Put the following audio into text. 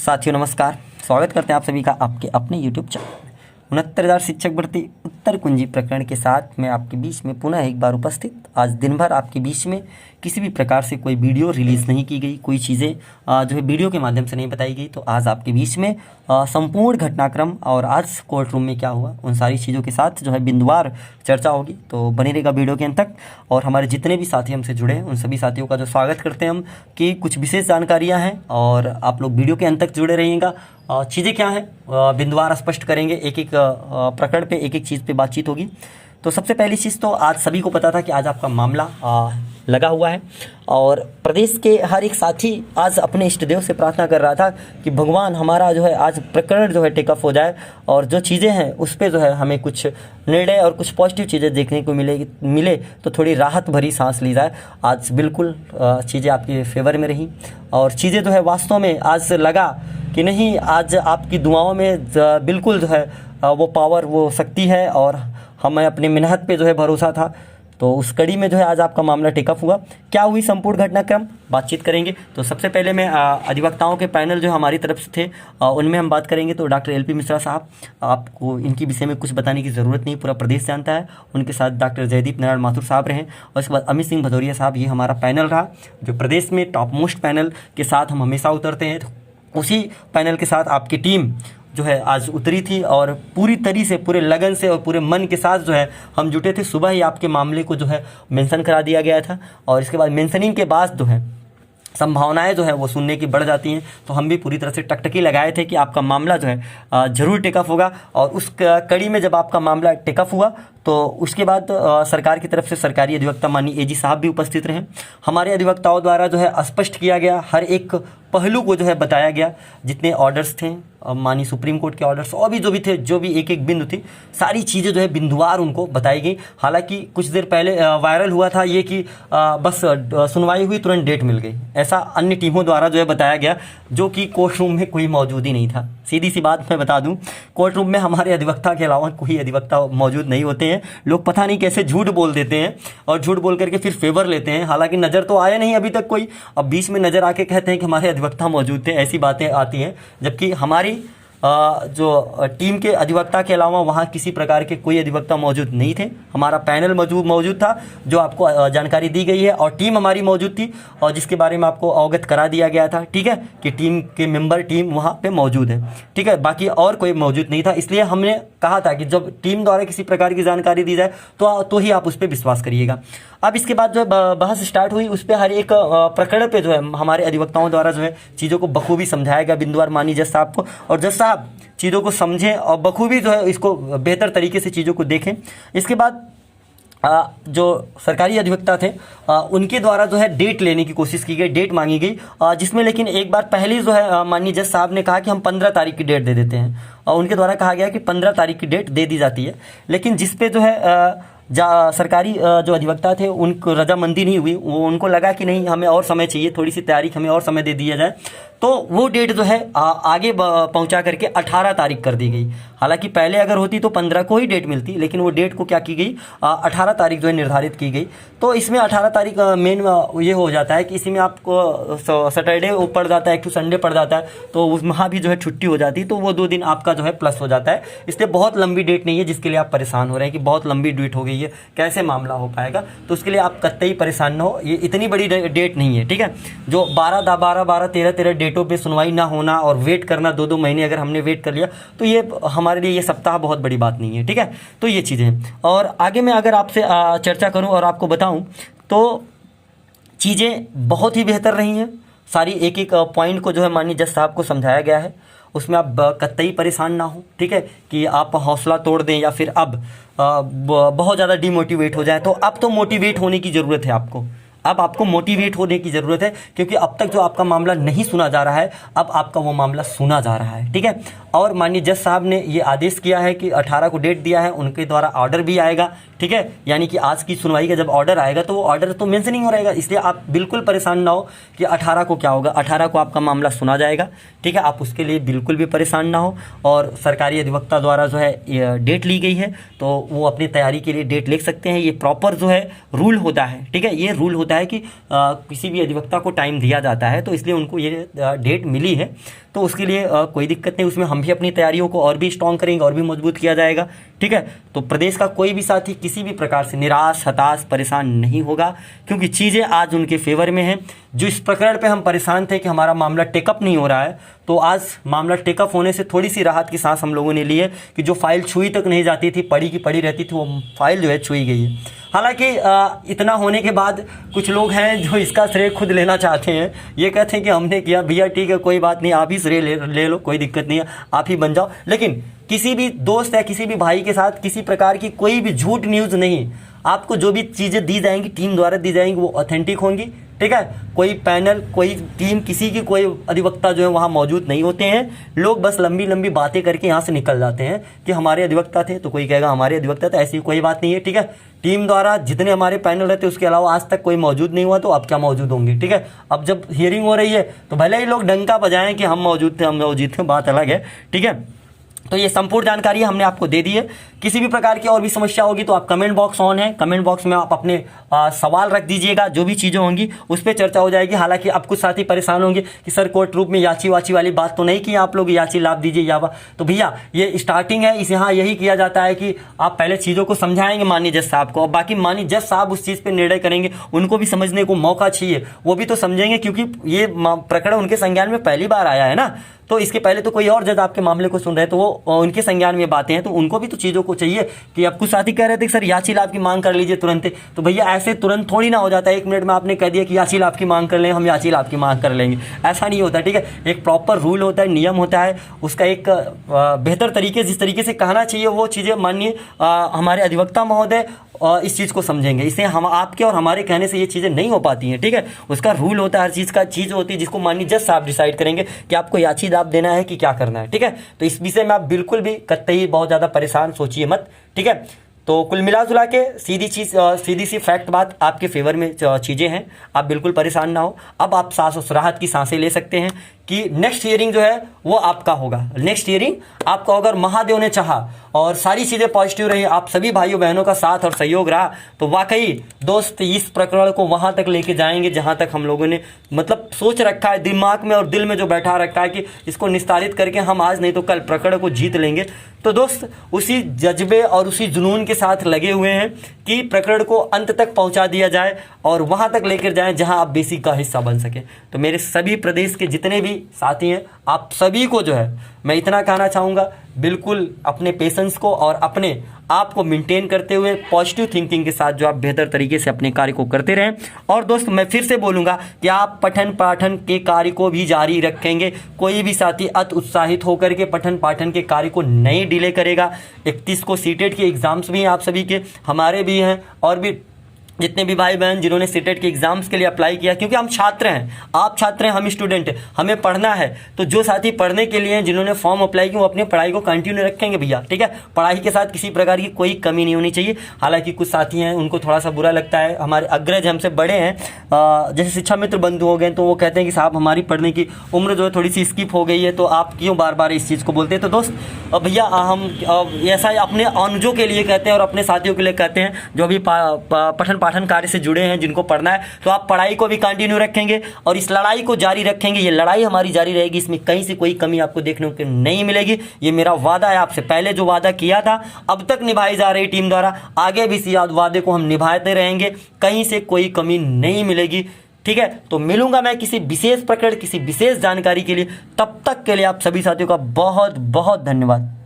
साथियों नमस्कार। स्वागत करते हैं आप सभी का आपके अपने यूट्यूब चैनल 69,000 शिक्षक भर्ती उत्तर कुंजी प्रकरण के साथ मैं आपके बीच में पुनः एक बार उपस्थित। आज दिन भर आपके बीच में किसी भी प्रकार से कोई वीडियो रिलीज़ नहीं की गई, कोई चीज़ें जो है वीडियो के माध्यम से नहीं बताई गई। तो आज आपके बीच में संपूर्ण घटनाक्रम और आज कोर्ट रूम में क्या हुआ उन सारी चीज़ों के साथ जो है बिंदुवार चर्चा होगी। तो बने रहेगा वीडियो के अंत तक। और हमारे जितने भी साथी हमसे जुड़े हैं उन सभी साथियों का जो स्वागत करते हैं हम कि कुछ विशेष जानकारियाँ हैं और आप लोग वीडियो के अंत तक जुड़े रहिएगा। चीज़ें क्या हैं बिंदुवार स्पष्ट करेंगे, एक एक प्रकरण पे एक एक चीज़ पे बातचीत होगी। तो सबसे पहली चीज़ तो आज सभी को पता था कि आज आपका मामला लगा हुआ है और प्रदेश के हर एक साथी आज अपने इष्ट देव से प्रार्थना कर रहा था कि भगवान हमारा जो है आज प्रकरण जो है टेकअप हो जाए और जो चीज़ें हैं उस पर जो है हमें कुछ निर्णय और कुछ पॉजिटिव चीज़ें देखने को मिले तो थोड़ी राहत भरी सांस ली जाए। आज बिल्कुल चीज़ें आपके फेवर में रही और चीज़ें जो है वास्तव में आज लगा कि नहीं, आज आपकी दुआओं में बिल्कुल जो है वो पावर, वो शक्ति है और हमें अपनी मेहनत पे जो है भरोसा था। तो उस कड़ी में जो है आज आपका मामला टेकअप हुआ। क्या हुई संपूर्ण घटनाक्रम बातचीत करेंगे। तो सबसे पहले मैं अधिवक्ताओं के पैनल जो हमारी तरफ से थे उनमें हम बात करेंगे। तो डॉक्टर LP मिश्रा साहब, आपको इनके विषय में कुछ बताने की ज़रूरत नहीं, पूरा प्रदेश जानता है। उनके साथ डॉक्टर जयदीप नारायण माथुर साहब रहे और उसके बाद अमित सिंह भदौरिया साहब। ये हमारा पैनल रहा जो प्रदेश में टॉप मोस्ट पैनल के साथ हम हमेशा उतरते हैं। उसी पैनल के साथ आपकी टीम जो है आज उतरी थी और पूरी तरीके से, पूरे लगन से और पूरे मन के साथ जो है हम जुटे थे। सुबह ही आपके मामले को जो है मेंशन करा दिया गया था और इसके बाद मेंशनिंग के बाद जो है संभावनाएं जो है वो सुनने की बढ़ जाती हैं। तो हम भी पूरी तरह से टकटकी लगाए थे कि आपका मामला जो है ज़रूर टेकअप होगा। और उस कड़ी में जब आपका मामला टेकअप हुआ तो उसके बाद सरकार की तरफ से सरकारी अधिवक्ता माननीय AG साहब भी उपस्थित रहे। हमारे अधिवक्ताओं द्वारा जो है स्पष्ट किया गया, हर एक पहलू को जो है बताया गया। जितने ऑर्डर्स थे माननीय सुप्रीम कोर्ट के ऑर्डर्स और भी जो भी थे, जो भी एक एक बिंदु थी, सारी चीज़ें जो है बिंदुवार उनको बताई गई। हालांकि कुछ देर पहले वायरल हुआ था ये कि बस सुनवाई हुई तुरंत डेट मिल गई, ऐसा अन्य टीमों द्वारा जो है बताया गया, जो कि कोर्ट रूम में कोई मौजूद ही नहीं था। सीधी सी बात मैं बता दूं, कोर्ट रूम में हमारे अधिवक्ता के अलावा कोई अधिवक्ता मौजूद नहीं होते हैं। लोग पता नहीं कैसे झूठ बोल देते हैं और झूठ बोल करके फिर फेवर लेते हैं। हालांकि नज़र तो आया नहीं अभी तक कोई, अब बीच में नज़र आके कहते हैं कि हमारे अधिवक्ता मौजूद थे, ऐसी बातें आती हैं। जबकि हमारी जो टीम के अधिवक्ता के अलावा वहाँ किसी प्रकार के कोई अधिवक्ता मौजूद नहीं थे। हमारा पैनल मौजूद था जो आपको जानकारी दी गई है और टीम हमारी मौजूद थी और जिसके बारे में आपको अवगत करा दिया गया था, ठीक है, कि टीम के मेंबर टीम वहाँ पे मौजूद है, ठीक है। बाकी और कोई मौजूद नहीं था। इसलिए हमने कहा था कि जब टीम द्वारा किसी प्रकार की जानकारी दी जाए तो ही आप उस पर विश्वास करिएगा। अब इसके बाद जो बहस स्टार्ट हुई, उस पर हर एक प्रकरण पे जो है हमारे अधिवक्ताओं द्वारा जो है चीज़ों को बखूबी समझाया गया बिंदुवार माननीय जज साहब को, और जज साहब चीज़ों को समझें और बखूबी जो है इसको बेहतर तरीके से चीज़ों को देखें। इसके बाद जो सरकारी अधिवक्ता थे उनके द्वारा जो है डेट लेने की कोशिश की गई, डेट मांगी गई, जिसमें लेकिन एक बार पहले जो है माननीय जज साहब ने कहा कि हम 15 तारीख की डेट दे देते हैं और उनके द्वारा कहा गया कि 15 तारीख की डेट दे दी जाती है। लेकिन जिस पे जो है सरकारी जो अधिवक्ता थे उनको रजामंदी नहीं हुई, वो उनको लगा कि नहीं, हमें और समय चाहिए, थोड़ी सी तैयारी, हमें और समय दे दिया जाए। तो वो डेट जो है आगे पहुंचा करके 18 तारीख कर दी गई। हालांकि पहले अगर होती तो 15 को ही डेट मिलती, लेकिन वो डेट को क्या की गई, 18 तारीख जो है निर्धारित की गई। तो इसमें 18 तारीख मेन ये हो जाता है कि इसी में आपको सैटरडे पड़ जाता है, एक संडे पड़ जाता है, तो वहाँ भी जो है छुट्टी हो जाती है, तो वो 2 दिन आपका जो है प्लस हो जाता है। इसलिए बहुत लंबी डेट नहीं है जिसके लिए आप परेशान हो रहे हैं कि बहुत लंबी डेट हो गई है, कैसे मामला हो पाएगा। तो उसके लिए आप कतई परेशान न हो, ये इतनी बड़ी डेट नहीं है, ठीक है। जो 12 13 डेटों पे सुनवाई ना होना और वेट करना 2-2 महीने अगर हमने वेट कर लिया तो ये हमारे लिए ये सप्ताह बहुत बड़ी बात नहीं है, ठीक है। तो ये चीज़ें हैं और आगे मैं अगर आपसे चर्चा करूं और आपको बताऊं तो चीज़ें बहुत ही बेहतर रही हैं। सारी एक एक पॉइंट को जो है माननीय जज साहब को समझाया गया है, उसमें आप कतई परेशान ना हो, ठीक है, कि आप हौसला तोड़ दें या फिर अब बहुत ज़्यादा डिमोटिवेट हो जाए। तो अब तो मोटिवेट होने की ज़रूरत है आपको, अब आपको मोटिवेट होने की ज़रूरत है, क्योंकि अब तक जो आपका मामला नहीं सुना जा रहा है, अब आपका वो मामला सुना जा रहा है, ठीक है। और माननीय जज साहब ने ये आदेश किया है कि 18 को डेट दिया है, उनके द्वारा ऑर्डर भी आएगा, ठीक है। यानी कि आज की सुनवाई का जब ऑर्डर आएगा तो वो ऑर्डर तो मेंशन नहीं हो रहेगा, इसलिए आप बिल्कुल परेशान ना हो कि 18 को क्या होगा। 18 को आपका मामला सुना जाएगा, ठीक है। आप उसके लिए बिल्कुल भी परेशान ना हो। और सरकारी अधिवक्ता द्वारा जो है डेट ली गई है, तो वो अपनी तैयारी के लिए डेट लिख सकते हैं। ये प्रॉपर जो है रूल होता है, ठीक है। ये रूल होता है कि किसी भी अधिवक्ता को टाइम दिया जाता है, तो इसलिए उनको ये डेट मिली है, तो उसके लिए कोई दिक्कत नहीं। उसमें हम भी अपनी तैयारियों को और भी स्ट्रॉन्ग करेंगे और भी मजबूत किया जाएगा, ठीक है। तो प्रदेश का कोई भी साथी किसी भी प्रकार से निराश, हताश, परेशान नहीं होगा, क्योंकि चीज़ें आज उनके फेवर में हैं। जो इस प्रकरण पे हम परेशान थे कि हमारा मामला टेकअप नहीं हो रहा है, तो आज मामला टेकअप होने से थोड़ी सी राहत की सांस हम लोगों ने ली है कि जो फाइल छुई तक नहीं जाती थी, पड़ी की पड़ी रहती थी, वो फाइल जो है छुई गई है। हालांकि इतना होने के बाद कुछ लोग हैं जो इसका श्रेय खुद लेना चाहते हैं। ये कहते हैं कि हमने किया, भैया ठीक है कोई बात नहीं, आप ही श्रेय ले लो, कोई दिक्कत नहीं है, आप ही बन जाओ। लेकिन किसी भी दोस्त या किसी भी भाई के साथ किसी प्रकार की कोई भी झूठ न्यूज़ नहीं। आपको जो भी चीज़ें दी जाएंगी, टीम द्वारा दी जाएंगी, वो ऑथेंटिक होंगी, ठीक है। कोई पैनल, कोई टीम, किसी की कोई अधिवक्ता जो है वहाँ मौजूद नहीं होते हैं। लोग बस लंबी लंबी बातें करके यहाँ से निकल जाते हैं कि हमारे अधिवक्ता थे, तो कोई कहेगा हमारे अधिवक्ता थे। ऐसी कोई बात नहीं है, ठीक है। टीम द्वारा जितने हमारे पैनल रहते हैं उसके अलावा आज तक कोई मौजूद नहीं हुआ, तो अब क्या मौजूद होंगे, ठीक है। अब जब हियरिंग हो रही है तो भले ही लोग डंका बजाएं कि हम मौजूद थे, हम मौजूद थे, बात अलग है, ठीक है। तो ये संपूर्ण जानकारी हमने आपको दे दी है। किसी भी प्रकार की और भी समस्या होगी तो आप कमेंट बॉक्स ऑन है, कमेंट बॉक्स में आप अपने सवाल रख दीजिएगा। जो भी चीज़ें होंगी उस पर चर्चा हो जाएगी। हालांकि अब कुछ साथी परेशान होंगे कि सर कोर्ट रूप में याची वाची वाली बात तो नहीं की आप लोग, याची लाभ दीजिए या तो भैया ये स्टार्टिंग है। इस यहाँ यही किया जाता है कि आप पहले चीज़ों को समझाएंगे माननीय जज साहब को, और बाकी माननीय जज साहब उस चीज़ पर निर्णय करेंगे। उनको भी समझने को मौका चाहिए, वो भी तो समझेंगे, क्योंकि ये प्रकरण उनके संज्ञान में पहली बार आया है ना। तो इसके पहले तो कोई और जज आपके मामले को सुन रहे हैं, तो वो उनके संज्ञान में बातें हैं, तो उनको भी तो चीज़ों को चाहिए कि अब कुछ साथी कह रहे थे कि सर याची लाभ की मांग कर लीजिए तुरंत। तो भैया ऐसे तुरंत थोड़ी ना हो जाता है। 1 मिनट में आपने कह दिया कि याची लाभ की मांग कर लें, हम याची लाभ की मांग कर लेंगे, ऐसा नहीं होता, ठीक है। एक प्रॉपर रूल होता है, नियम होता है, उसका एक बेहतर तरीके, जिस तरीके से कहना चाहिए वो चीज़ें माननीय हमारे अधिवक्ता महोदय इस चीज़ को समझेंगे। इसलिए हम आपके और हमारे कहने से ये चीज़ें नहीं हो पाती हैं, ठीक है। उसका रूल होता है, हर चीज़ का चीज़ होती है जिसको माननीय जज साहब डिसाइड करेंगे कि आपको याची दाब देना है कि क्या करना है, ठीक है। तो इस विषय में आप बिल्कुल भी कतई बहुत ज़्यादा परेशान सोचिए मत, ठीक है। तो कुल मिला जुला के सीधी सी फैक्ट बात आपके फेवर में चीज़ें हैं, आप बिल्कुल परेशान ना हो। अब आप राहत की सांसें ले सकते हैं कि नेक्स्ट हियरिंग जो है वो आपका होगा। नेक्स्ट हियरिंग आपका, अगर महादेव ने चाहा और सारी चीज़ें पॉजिटिव रही, आप सभी भाइयों बहनों का साथ और सहयोग रहा, तो वाकई दोस्त इस प्रकरण को वहाँ तक लेके जाएंगे जहाँ तक हम लोगों ने मतलब सोच रखा है, दिमाग में और दिल में जो बैठा रखा है कि इसको निस्तारित करके हम आज नहीं तो कल प्रकरण को जीत लेंगे। तो दोस्त उसी जज्बे और उसी जुनून के साथ लगे हुए हैं कि प्रकरण को अंत तक पहुंचा दिया जाए और वहां तक लेकर जाएं जहां आप बेसिक का हिस्सा बन सके। तो मेरे सभी प्रदेश के जितने भी साथी हैं, आप सभी को जो है मैं इतना कहना चाहूँगा, बिल्कुल अपने पेशेंस को और अपने आप को मेंटेन करते हुए पॉजिटिव थिंकिंग के साथ जो आप बेहतर तरीके से अपने कार्य को करते रहें। और दोस्त मैं फिर से बोलूँगा कि आप पठन पाठन के कार्य को भी जारी रखेंगे। कोई भी साथी अति उत्साहित होकर के पठन पाठन के कार्य को नहीं डिले करेगा। 31 को सीटेट के एग्ज़ाम्स भी हैं, आप सभी के, हमारे भी हैं, और भी जितने भी भाई बहन जिन्होंने सीटेट के एग्जाम्स के लिए अप्लाई किया, क्योंकि हम छात्र हैं, आप छात्र हैं, हम स्टूडेंट हैं, हमें पढ़ना है। तो जो साथी पढ़ने के लिए जिन्होंने फॉर्म अप्लाई किया वो अपनी पढ़ाई को कंटिन्यू रखेंगे भैया, ठीक है। पढ़ाई के साथ किसी प्रकार की कोई कमी नहीं होनी चाहिए। हालांकि कुछ साथी हैं उनको थोड़ा सा बुरा लगता है, हमारे अग्रज हमसे बड़े हैं, जैसे शिक्षा मित्र बंधु हो गए, तो वो कहते हैं कि साहब हमारी पढ़ने की उम्र जो है थोड़ी सी स्किप हो गई है, तो आप क्यों बार बार इस चीज़ को बोलते हैं। तो दोस्त भैया हम ऐसा अपने अनुजों के लिए कहते हैं और अपने साथियों के लिए कहते हैं जो अभी पठन पाठन कार्य से जुड़े हैं, जिनको पढ़ना है, तो आप पढ़ाई को भी कंटिन्यू रखेंगे और इस लड़ाई को जारी रखेंगे। ये लड़ाई हमारी जारी रहेगी, इसमें कहीं से कोई कमी आपको देखने को नहीं मिलेगी। ये मेरा वादा है आपसे, पहले जो वादा किया था अब तक निभाई जा रही टीम द्वारा, आगे भी इस वादे को हम निभाते रहेंगे, कहीं से कोई कमी नहीं मिलेगी, ठीक है। तो मिलूंगा मैं किसी विशेष प्रकरण, किसी विशेष जानकारी के लिए। तब तक के लिए आप सभी साथियों का बहुत बहुत धन्यवाद।